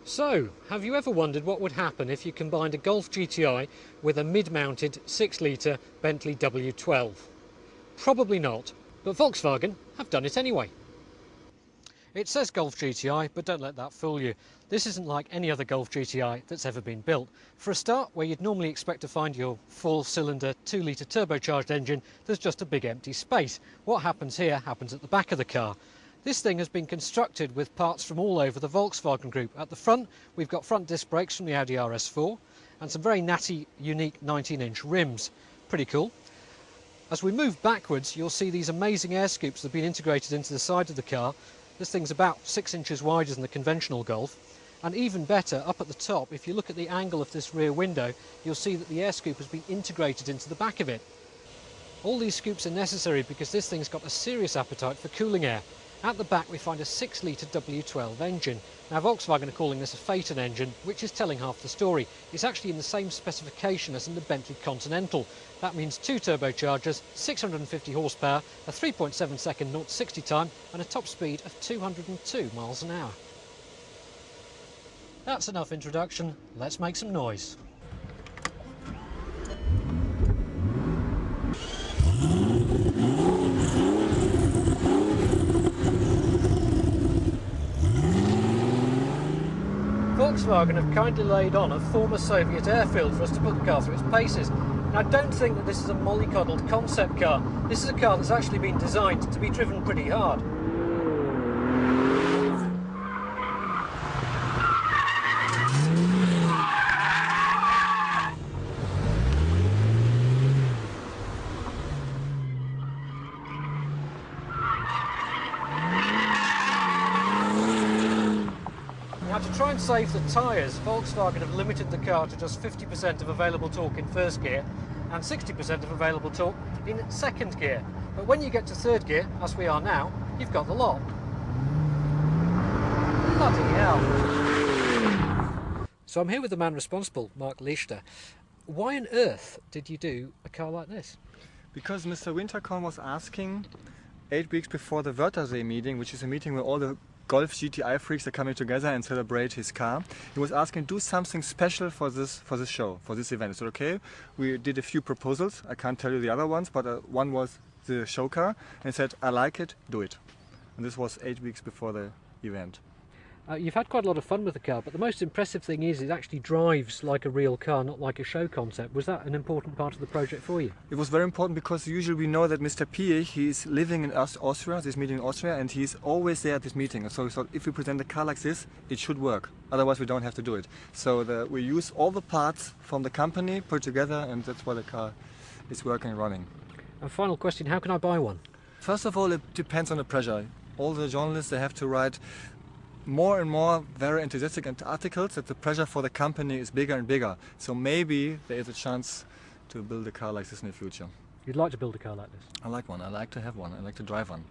So, have you ever wondered what would happen if you combined a Golf GTI with a mid-mounted 6-litre Bentley W12? Probably not, but Volkswagen have done it anyway. It says Golf GTI, but don't let that fool you. This isn't like any other Golf GTI that's ever been built. For a start, where you'd normally expect to find your 4-cylinder 2-litre turbocharged engine, there's just a big empty space. What happens here happens at the back of the car. This thing has been constructed with parts from all over the Volkswagen group. At the front, we've got front disc brakes from the Audi RS4 and some very natty, unique 19-inch rims. Pretty cool. As we move backwards, you'll see these amazing air scoops that have been integrated into the side of the car. This thing's about 6 inches wider than the conventional Golf. And even better, up at the top, if you look at the angle of this rear window, you'll see that the air scoop has been integrated into the back of it. All these scoops are necessary because this thing's got a serious appetite for cooling air. At the back we find a 6-litre W12 engine. Now Volkswagen are calling this a Phaeton engine, which is telling half the story. It's actually in the same specification as in the Bentley Continental. That means 2 turbochargers, 650 horsepower, a 3.7 second 0-60 time and a top speed of 202 miles an hour. That's enough introduction, let's make some noise. Volkswagen have kindly laid on a former Soviet airfield for us to put the car through its paces. And I don't think that this is a mollycoddled concept car. This is a car that's actually been designed to be driven pretty hard. Now, to try and save the tyres, Volkswagen have limited the car to just 50% of available torque in first gear and 60% of available torque in second gear. But when you get to third gear, as we are now, you've got the lot. Bloody hell. So I'm here with the man responsible, Mark Lichter. Why on earth did you do a car like this? Because Mr. Winterkorn was asking 8 weeks before the Wörthersee meeting, which is a meeting where all the Golf GTI freaks are coming together and celebrate his car. He was asking, do something special for this show, for this event. Is it okay? We did a few proposals. I can't tell you the other ones, but one was the show car. And he said, I like it, do it. And this was 8 weeks before the event. You've had quite a lot of fun with the car, but the most impressive thing is it actually drives like a real car, not like a show concept. Was that an important part of the project for you? It was very important because usually we know that Mr. Pie, he's living in Austria, this meeting in Austria, and he's always there at this meeting. And so we thought if we present a car like this, it should work. Otherwise we don't have to do it. So we use all the parts from the company, put together, and that's why the car is working and running. And final question, how can I buy one? First of all, it depends on the pressure. All the journalists, they have to write more and more very enthusiastic articles that the pressure for the company is bigger and bigger. So maybe there is a chance to build a car like this in the future. You'd like to build a car like this? I like one. I like to have one. I like to drive one.